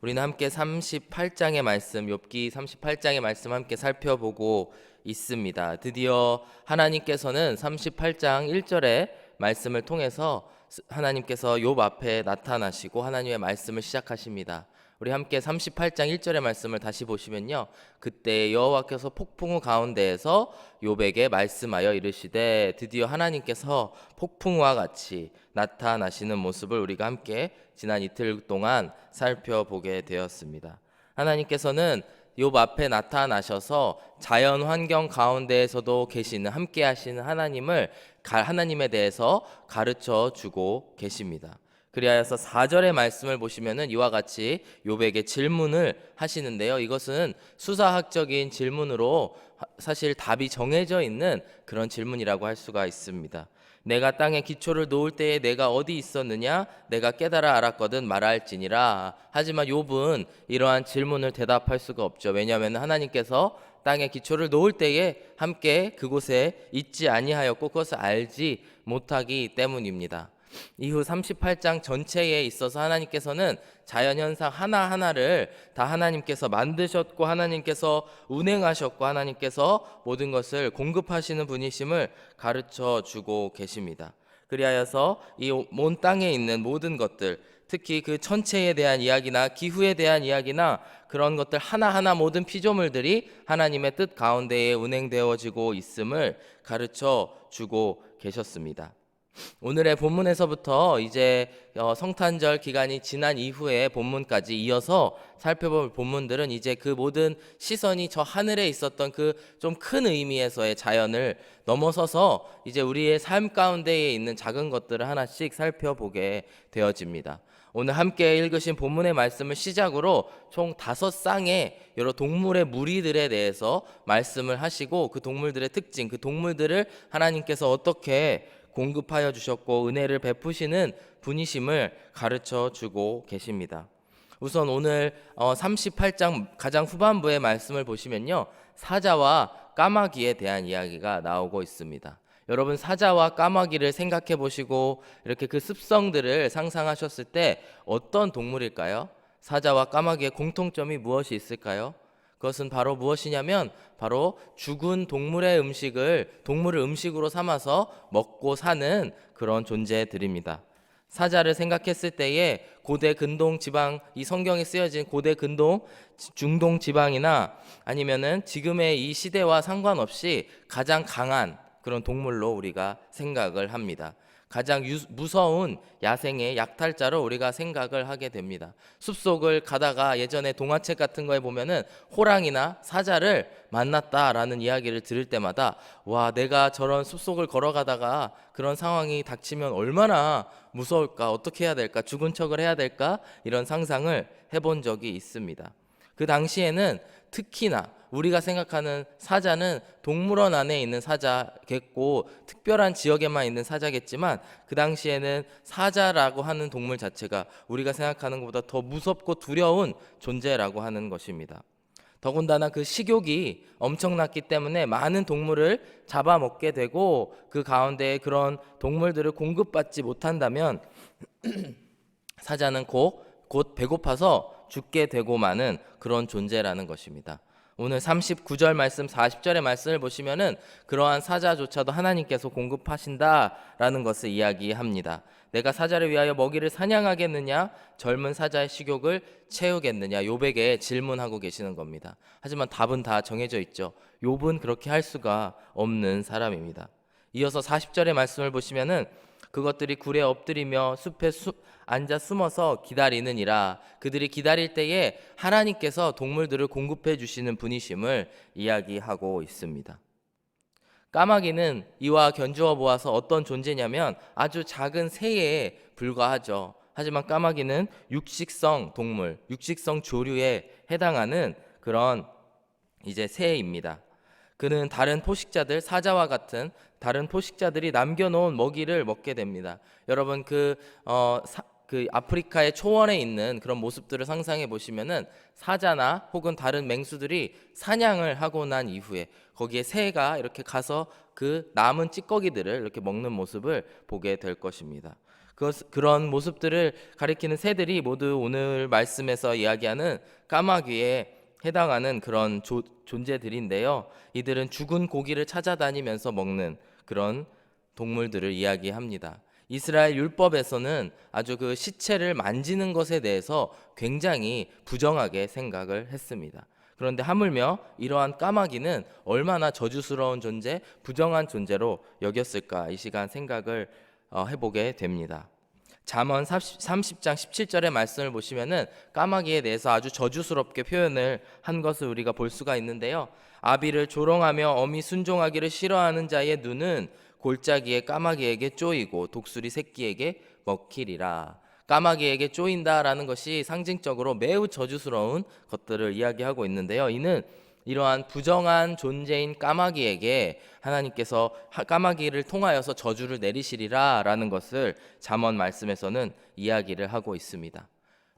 우리는 함께 38장의 말씀, 욥기 38장의 말씀 함께 살펴보고 있습니다. 드디어 하나님께서는 38장 1절의 말씀을 통해서 하나님께서 욥 앞에 나타나시고 하나님의 말씀을 시작하십니다. 우리 함께 38장 1절의 말씀을 다시 보시면요, 그때 여호와께서 폭풍우 가운데에서 욥에게 말씀하여 이르시되, 드디어 하나님께서 폭풍우와 같이 나타나시는 모습을 우리가 함께 지난 이틀 동안 살펴보게 되었습니다. 하나님께서는 욥 앞에 나타나셔서 자연 환경 가운데에서도 계시는, 함께 하시는 하나님에 대해서 가르쳐 주고 계십니다. 그리하여서 4절의 말씀을 보시면은 이와 같이 욥에게 질문을 하시는데요, 이것은 수사학적인 질문으로 사실 답이 정해져 있는 그런 질문이라고 할 수가 있습니다. 내가 땅에 기초를 놓을 때에 내가 어디 있었느냐? 내가 깨달아 알았거든 말할지니라. 하지만 욥은 이러한 질문을 대답할 수가 없죠. 왜냐하면 하나님께서 땅에 기초를 놓을 때에 함께 그곳에 있지 아니하였고 그것을 알지 못하기 때문입니다. 이후 38장 전체에 있어서 하나님께서는 자연현상 하나하나를 다 하나님께서 만드셨고 하나님께서 운행하셨고 하나님께서 모든 것을 공급하시는 분이심을 가르쳐 주고 계십니다. 그리하여서 이 온 땅에 있는 모든 것들, 특히 그 천체에 대한 이야기나 기후에 대한 이야기나 그런 것들 하나하나 모든 피조물들이 하나님의 뜻 가운데에 운행되어지고 있음을 가르쳐 주고 계셨습니다. 오늘의 본문에서부터 이제 성탄절 기간이 지난 이후에 본문까지 이어서 살펴볼 본문들은 이제 그 모든 시선이 저 하늘에 있었던 그 좀 큰 의미에서의 자연을 넘어서서 이제 우리의 삶 가운데에 있는 작은 것들을 하나씩 살펴보게 되어집니다. 오늘 함께 읽으신 본문의 말씀을 시작으로 총 5쌍의 여러 동물의 무리들에 대해서 말씀을 하시고 그 동물들의 특징, 그 동물들을 하나님께서 어떻게 공급하여 주셨고 은혜를 베푸시는 분이심을 가르쳐 주고 계십니다. 우선 오늘 38장 가장 후반부의 말씀을 보시면요, 사자와 까마귀에 대한 이야기가 나오고 있습니다. 여러분, 사자와 까마귀를 생각해 보시고 이렇게 그 습성들을 상상하셨을 때 어떤 동물일까요? 사자와 까마귀의 공통점이 무엇이 있을까요? 그것은 바로 무엇이냐면 바로 죽은 동물의 동물을 음식으로 삼아서 먹고 사는 그런 존재들입니다. 사자를 생각했을 때에 고대 근동 지방, 이 성경에 쓰여진 고대 근동 중동 지방이나 아니면은 지금의 이 시대와 상관없이 가장 강한 그런 동물로 우리가 생각을 합니다. 가장 무서운 야생의 약탈자로 우리가 생각을 하게 됩니다. 숲속을 가다가 예전에 동화책 같은 거에 보면은 호랑이나 사자를 만났다라는 이야기를 들을 때마다 와, 내가 저런 숲속을 걸어가다가 그런 상황이 닥치면 얼마나 무서울까, 어떻게 해야 될까, 죽은 척을 해야 될까, 이런 상상을 해본 적이 있습니다. 그 당시에는 특히나 우리가 생각하는 사자는 동물원 안에 있는 사자겠고 특별한 지역에만 있는 사자겠지만 그 당시에는 사자라고 하는 동물 자체가 우리가 생각하는 것보다 더 무섭고 두려운 존재라고 하는 것입니다. 더군다나 그 식욕이 엄청났기 때문에 많은 동물을 잡아먹게 되고 그 가운데 그런 동물들을 공급받지 못한다면 사자는 곧 배고파서 죽게 되고 마는 그런 존재라는 것입니다. 오늘 39절 말씀, 40절의 말씀을 보시면은 그러한 사자조차도 하나님께서 공급하신다라는 것을 이야기합니다. 내가 사자를 위하여 먹이를 사냥하겠느냐, 젊은 사자의 식욕을 채우겠느냐, 욥에게 질문하고 계시는 겁니다. 하지만 답은 다 정해져 있죠. 욥은 그렇게 할 수가 없는 사람입니다. 이어서 40절의 말씀을 보시면은 그것들이 굴에 엎드리며 숲에 앉아 숨어서 기다리느니라. 그들이 기다릴 때에 하나님께서 동물들을 공급해 주시는 분이심을 이야기하고 있습니다. 까마귀는 이와 견주어 보아서 어떤 존재냐면 아주 작은 새에 불과하죠. 하지만 까마귀는 육식성 동물, 육식성 조류에 해당하는 그런 이제 새입니다. 그는 다른 포식자들, 사자와 같은 다른 포식자들이 남겨놓은 먹이를 먹게 됩니다. 여러분, 그 아프리카의 초원에 있는 그런 모습들을 상상해 보시면은 사자나 혹은 다른 맹수들이 사냥을 하고 난 이후에 거기에 새가 이렇게 가서 그 남은 찌꺼기들을 이렇게 먹는 모습을 보게 될 것입니다. 그런 모습들을 가리키는 새들이 모두 오늘 말씀에서 이야기하는 까마귀에 해당하는 그런 존재들인데요. 이들은 죽은 고기를 찾아다니면서 먹는 그런 동물들을 이야기합니다. 이스라엘 율법에서는 아주 그 시체를 만지는 것에 대해서 굉장히 부정하게 생각을 했습니다. 그런데 하물며 이러한 까마귀는 얼마나 저주스러운 존재, 부정한 존재로 여겼을까 이 시간 생각을 해보게 됩니다. 잠언 30장 17절의 말씀을 보시면은 까마귀에 대해서 아주 저주스럽게 표현을 한 것을 우리가 볼 수가 있는데요. 아비를 조롱하며 어미 순종하기를 싫어하는 자의 눈은 골짜기에 까마귀에게 쪼이고 독수리 새끼에게 먹히리라. 까마귀에게 쪼인다라는 것이 상징적으로 매우 저주스러운 것들을 이야기하고 있는데요. 이는 이러한 부정한 존재인 까마귀에게 하나님께서 까마귀를 통하여서 저주를 내리시리라 라는 것을 잠언 말씀에서는 이야기를 하고 있습니다.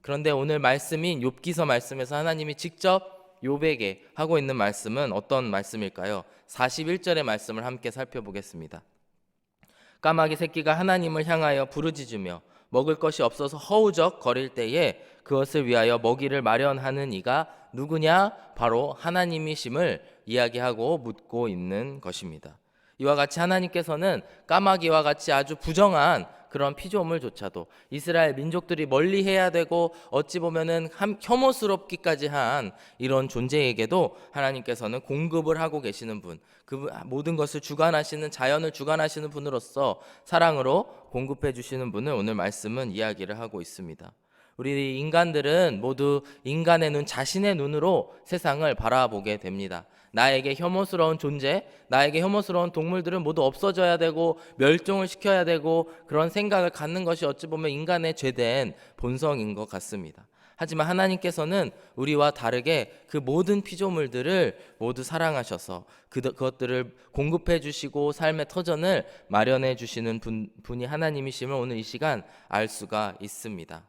그런데 오늘 말씀인 욥기서 말씀에서 하나님이 직접 욥에게 하고 있는 말씀은 어떤 말씀일까요? 41절의 말씀을 함께 살펴보겠습니다. 까마귀 새끼가 하나님을 향하여 부르짖으며 먹을 것이 없어서 허우적 거릴 때에 그것을 위하여 먹이를 마련하는 이가 누구냐? 바로 하나님이심을 이야기하고 묻고 있는 것입니다. 이와 같이 하나님께서는 까마귀와 같이 아주 부정한 그런 피조물조차도 이스라엘 민족들이 멀리해야 되고 어찌 보면은 혐오스럽기까지 한 이런 존재에게도 하나님께서는 공급을 하고 계시는 분, 그 모든 것을 주관하시는, 자연을 주관하시는 분으로서 사랑으로 공급해 주시는 분을 오늘 말씀은 이야기를 하고 있습니다. 우리 인간들은 모두 인간의 눈, 자신의 눈으로 세상을 바라보게 됩니다. 나에게 혐오스러운 존재, 나에게 혐오스러운 동물들은 모두 없어져야 되고 멸종을 시켜야 되고 그런 생각을 갖는 것이 어찌 보면 인간의 죄된 본성인 것 같습니다. 하지만 하나님께서는 우리와 다르게 그 모든 피조물들을 모두 사랑하셔서 그것들을 공급해 주시고 삶의 터전을 마련해 주시는 분이 하나님이심을 오늘 이 시간 알 수가 있습니다.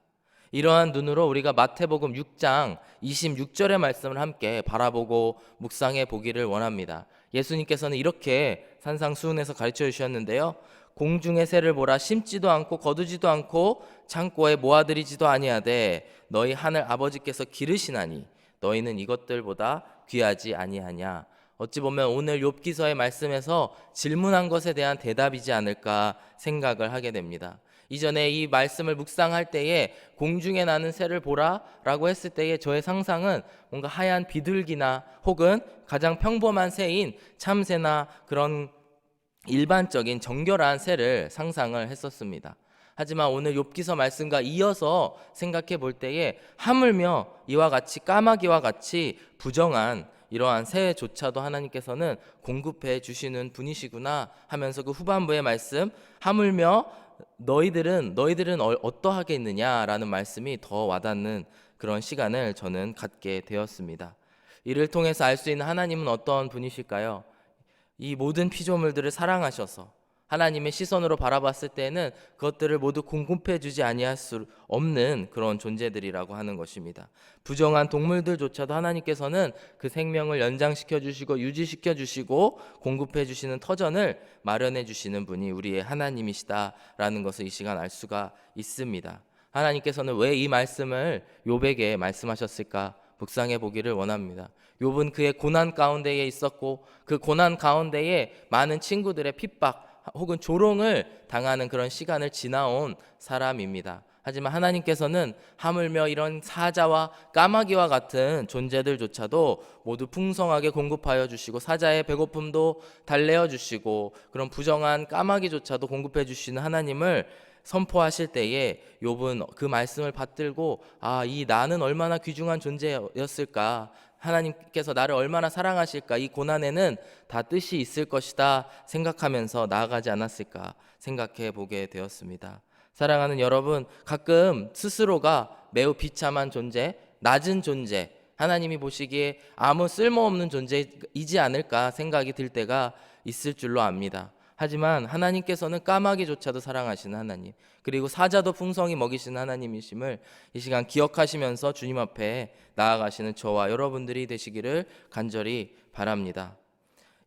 이러한 눈으로 우리가 마태복음 6장 26절의 말씀을 함께 바라보고 묵상해 보기를 원합니다. 예수님께서는 이렇게 산상수훈에서 가르쳐 주셨는데요. 공중의 새를 보라, 심지도 않고 거두지도 않고 창고에 모아들이지도 아니하되 너희 하늘 아버지께서 기르시나니 너희는 이것들보다 귀하지 아니하냐. 어찌 보면 오늘 욥기서의 말씀에서 질문한 것에 대한 대답이지 않을까 생각을 하게 됩니다. 이전에 이 말씀을 묵상할 때에 공중에 나는 새를 보라 라고 했을 때에 저의 상상은 뭔가 하얀 비둘기나 혹은 가장 평범한 새인 참새나 그런 일반적인 정결한 새를 상상을 했었습니다. 하지만 오늘 욥기서 말씀과 이어서 생각해 볼 때에 하물며 이와 같이 까마귀와 같이 부정한 이러한 새조차도 하나님께서는 공급해 주시는 분이시구나 하면서 그 후반부의 말씀 하물며 너희들은 어떠하겠느냐라는 말씀이 더 와닿는 그런 시간을 저는 갖게 되었습니다. 이를 통해서 알 수 있는 하나님은 어떤 분이실까요? 이 모든 피조물들을 사랑하셔서 하나님의 시선으로 바라봤을 때는 그것들을 모두 공급해 주지 아니할 수 없는 그런 존재들이라고 하는 것입니다. 부정한 동물들조차도 하나님께서는 그 생명을 연장시켜 주시고 유지시켜 주시고 공급해 주시는 터전을 마련해 주시는 분이 우리의 하나님이시다라는 것을 이 시간 알 수가 있습니다. 하나님께서는 왜 이 말씀을 욥에게 말씀하셨을까? 묵상해 보기를 원합니다. 욥은 그의 고난 가운데에 있었고 그 고난 가운데에 많은 친구들의 핍박 혹은 조롱을 당하는 그런 시간을 지나온 사람입니다. 하지만 하나님께서는 하물며 이런 사자와 까마귀와 같은 존재들조차도 모두 풍성하게 공급하여 주시고 사자의 배고픔도 달래어 주시고 그런 부정한 까마귀조차도 공급해 주시는 하나님을 선포하실 때에 욥은 그 말씀을 받들고 이 나는 얼마나 귀중한 존재였을까, 하나님께서 나를 얼마나 사랑하실까, 이 고난에는 다 뜻이 있을 것이다 생각하면서 나아가지 않았을까 생각해 보게 되었습니다. 사랑하는 여러분, 가끔 스스로가 매우 비참한 존재, 낮은 존재, 하나님이 보시기에 아무 쓸모없는 존재이지 않을까 생각이 들 때가 있을 줄로 압니다. 하지만 하나님께서는 까마귀조차도 사랑하시는 하나님, 그리고 사자도 풍성히 먹이시는 하나님이심을 이 시간 기억하시면서 주님 앞에 나아가시는 저와 여러분들이 되시기를 간절히 바랍니다.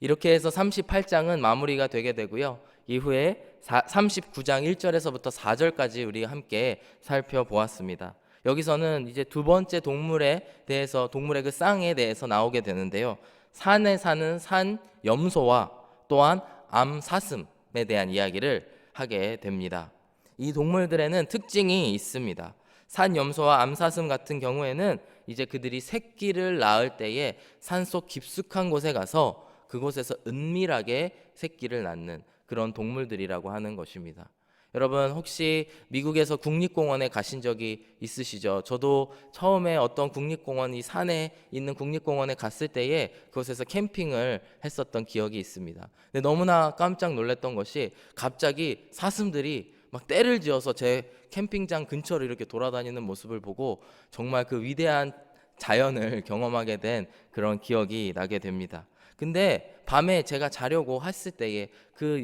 이렇게 해서 38장은 마무리가 되게 되고요. 이후에 39장 1절에서부터 4절까지 우리 함께 살펴보았습니다. 여기서는 이제 두 번째 동물에 대해서, 동물의 그 쌍에 대해서 나오게 되는데요. 산에 사는 산 염소와 또한 암사슴에 대한 이야기를 하게 됩니다. 이 동물들에는 특징이 있습니다. 산 염소와 암사슴 같은 경우에는 이제 그들이 새끼를 낳을 때에 산속 깊숙한 곳에 가서 그곳에서 은밀하게 새끼를 낳는 그런 동물들이라고 하는 것입니다. 여러분 혹시 미국에서 국립공원에 가신 적이 있으시죠? 저도 처음에 어떤 국립공원, 산에 있는 국립공원에 갔을 때에 그곳에서 캠핑을 했었던 기억이 있습니다. 근데 너무나 깜짝 놀랐던 것이 갑자기 사슴들이 막 떼를 지어서 제 캠핑장 근처를 이렇게 돌아다니는 모습을 보고 정말 그 위대한 자연을 경험하게 된 그런 기억이 나게 됩니다. 근데 밤에 제가 자려고 했을 때에 그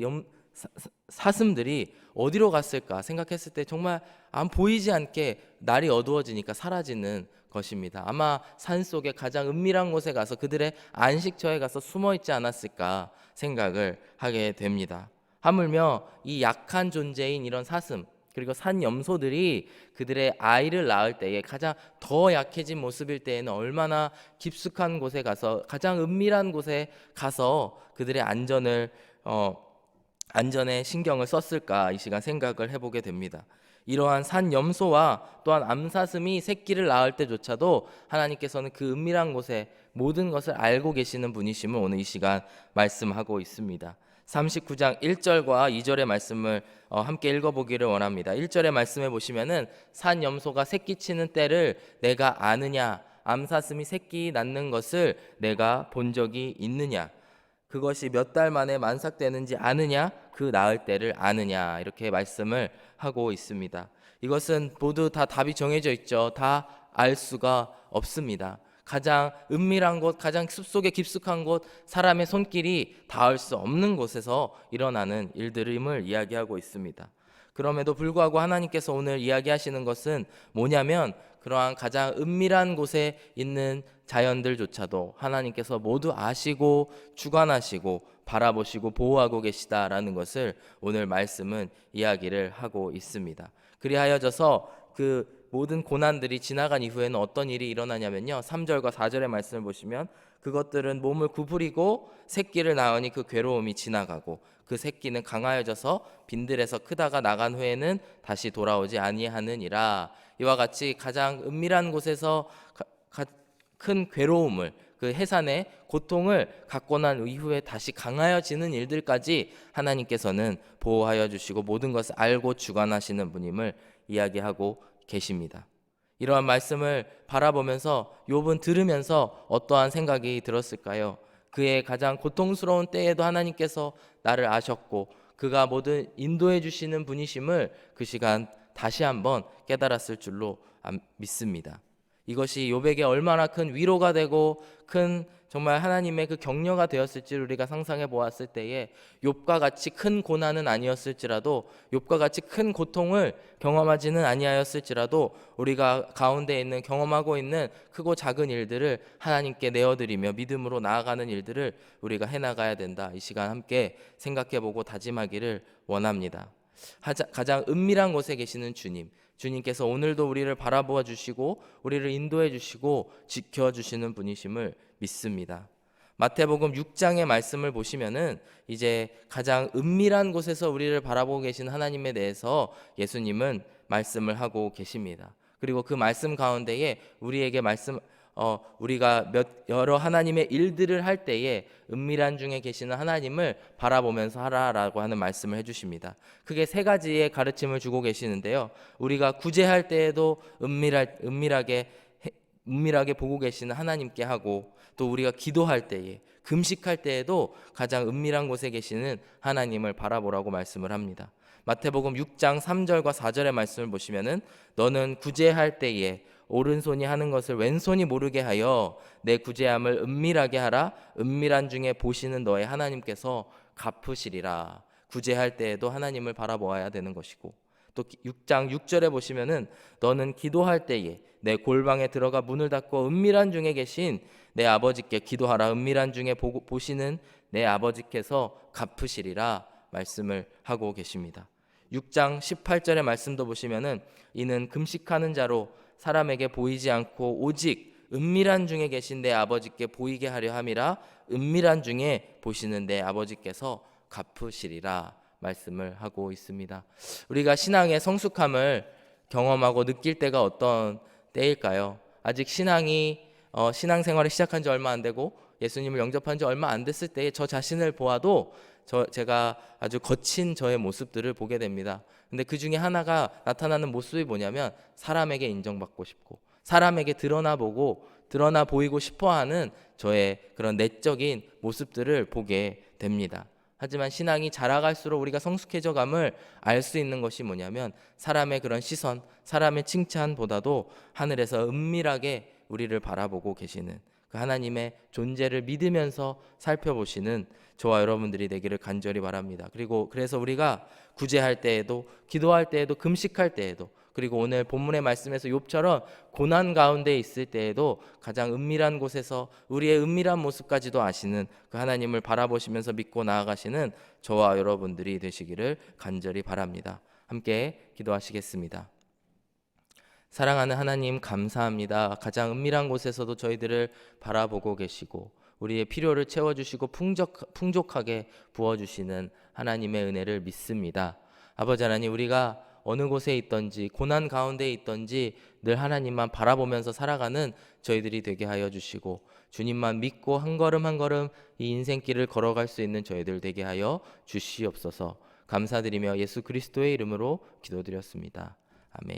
사슴들이 어디로 갔을까 생각했을 때 정말 안 보이지 않게 날이 어두워지니까 사라지는 것입니다. 아마 산속의 가장 은밀한 곳에 가서 그들의 안식처에 가서 숨어 있지 않았을까 생각을 하게 됩니다. 하물며 이 약한 존재인 이런 사슴 그리고 산 염소들이 그들의 아이를 낳을 때에 가장 더 약해진 모습일 때에는 얼마나 깊숙한 곳에 가서 가장 은밀한 곳에 가서 그들의 안전에 신경을 썼을까 이 시간 생각을 해보게 됩니다. 이러한 산 염소와 또한 암사슴이 새끼를 낳을 때조차도 하나님께서는 그 은밀한 곳에 모든 것을 알고 계시는 분이심을 오늘 이 시간 말씀하고 있습니다. 39장 1절과 2절의 말씀을 함께 읽어보기를 원합니다. 1절의 말씀에 보시면은 산 염소가 새끼 치는 때를 내가 아느냐, 암사슴이 새끼 낳는 것을 내가 본 적이 있느냐, 그것이 몇 달 만에 만삭되는지 아느냐, 그 낳을 때를 아느냐, 이렇게 말씀을 하고 있습니다. 이것은 모두 다 답이 정해져 있죠. 다 알 수가 없습니다. 가장 은밀한 곳, 가장 숲속에 깊숙한 곳, 사람의 손길이 닿을 수 없는 곳에서 일어나는 일들임을 이야기하고 있습니다. 그럼에도 불구하고 하나님께서 오늘 이야기하시는 것은 뭐냐면 그러한 가장 은밀한 곳에 있는 자연들조차도 하나님께서 모두 아시고 주관하시고 바라보시고 보호하고 계시다라는 것을 오늘 말씀은 이야기를 하고 있습니다. 그리하여져서 그 모든 고난들이 지나간 이후에는 어떤 일이 일어나냐면요, 3절과 4절의 말씀을 보시면 그것들은 몸을 구부리고 새끼를 낳으니 그 괴로움이 지나가고 그 새끼는 강하여져서 빈들에서 크다가 나간 후에는 다시 돌아오지 아니하느니라. 이와 같이 가장 은밀한 곳에서 큰 괴로움을, 그 해산의 고통을 갖고 난 이후에 다시 강하여지는 일들까지 하나님께서는 보호하여 주시고 모든 것을 알고 주관하시는 분임을 이야기하고 계십니다. 이러한 말씀을 바라보면서 욥은 들으면서 어떠한 생각이 들었을까요? 그의 가장 고통스러운 때에도 하나님께서 나를 아셨고 그가 모든 인도해 주시는 분이심을 그 시간 다시 한번 깨달았을 줄로 믿습니다. 이것이 욥에게 얼마나 큰 위로가 되고 큰 정말 하나님의 그 격려가 되었을지 우리가 상상해 보았을 때에 욥과 같이 큰 고난은 아니었을지라도, 욥과 같이 큰 고통을 경험하지는 아니하였을지라도 우리가 가운데 있는 경험하고 있는 크고 작은 일들을 하나님께 내어드리며 믿음으로 나아가는 일들을 우리가 해나가야 된다. 이 시간 함께 생각해보고 다짐하기를 원합니다. 가장 은밀한 곳에 계시는 주님께서 오늘도 우리를 바라보아 주시고 우리를 인도해 주시고 지켜주시는 분이심을 믿습니다. 마태복음 6장의 말씀을 보시면은 이제 가장 은밀한 곳에서 우리를 바라보고 계신 하나님에 대해서 예수님은 말씀을 하고 계십니다. 그리고 그 말씀 가운데에 우리에게 우리가 여러 하나님의 일들을 할 때에 은밀한 중에 계시는 하나님을 바라보면서 하라라고 하는 말씀을 해주십니다. 크게 세 가지의 가르침을 주고 계시는데요. 우리가 구제할 때에도 은밀하게 보고 계시는 하나님께 하고, 또 우리가 기도할 때에, 금식할 때에도 가장 은밀한 곳에 계시는 하나님을 바라보라고 말씀을 합니다. 마태복음 6장 3절과 4절의 말씀을 보시면은 너는 구제할 때에 오른손이 하는 것을 왼손이 모르게 하여 내 구제함을 은밀하게 하라. 은밀한 중에 보시는 너의 하나님께서 갚으시리라. 구제할 때에도 하나님을 바라보아야 되는 것이고, 또 6장 6절에 보시면은 너는 기도할 때에 내 골방에 들어가 문을 닫고 은밀한 중에 계신 내 아버지께 기도하라. 은밀한 중에 보시는 내 아버지께서 갚으시리라 말씀을 하고 계십니다. 6장 18절의 말씀도 보시면은 이는 금식하는 자로 사람에게 보이지 않고 오직 은밀한 중에 계신 내 아버지께 보이게 하려 함이라. 은밀한 중에 보시는 내 아버지께서 갚으시리라 말씀을 하고 있습니다. 우리가 신앙의 성숙함을 경험하고 느낄 때가 어떤 때일까요? 아직 신앙생활을 시작한 지 얼마 안 되고 예수님을 영접한 지 얼마 안 됐을 때에 저 자신을 보아도 제가 아주 거친 저의 모습들을 보게 됩니다. 근데 그 중에 하나가 나타나는 모습이 뭐냐면 사람에게 인정받고 싶고 사람에게 드러나 보이고 싶어하는 저의 그런 내적인 모습들을 보게 됩니다. 하지만 신앙이 자라갈수록 우리가 성숙해져감을 알 수 있는 것이 뭐냐면 사람의 그런 시선, 사람의 칭찬보다도 하늘에서 은밀하게 우리를 바라보고 계시는 그 하나님의 존재를 믿으면서 살펴보시는 저와 여러분들이 되기를 간절히 바랍니다. 그래서 우리가 구제할 때에도, 기도할 때에도, 금식할 때에도, 그리고 오늘 본문의 말씀에서 욥처럼 고난 가운데 있을 때에도 가장 은밀한 곳에서 우리의 은밀한 모습까지도 아시는 그 하나님을 바라보시면서 믿고 나아가시는 저와 여러분들이 되시기를 간절히 바랍니다. 함께 기도하시겠습니다. 사랑하는 하나님, 감사합니다. 가장 은밀한 곳에서도 저희들을 바라보고 계시고 우리의 필요를 채워주시고 풍족하게 부어주시는 하나님의 은혜를 믿습니다. 아버지 하나님, 우리가 어느 곳에 있든지 고난 가운데 있든지 늘 하나님만 바라보면서 살아가는 저희들이 되게 하여 주시고 주님만 믿고 한 걸음 한 걸음 이 인생길을 걸어갈 수 있는 저희들 되게 하여 주시옵소서. 감사드리며 예수 그리스도의 이름으로 기도드렸습니다. 아멘.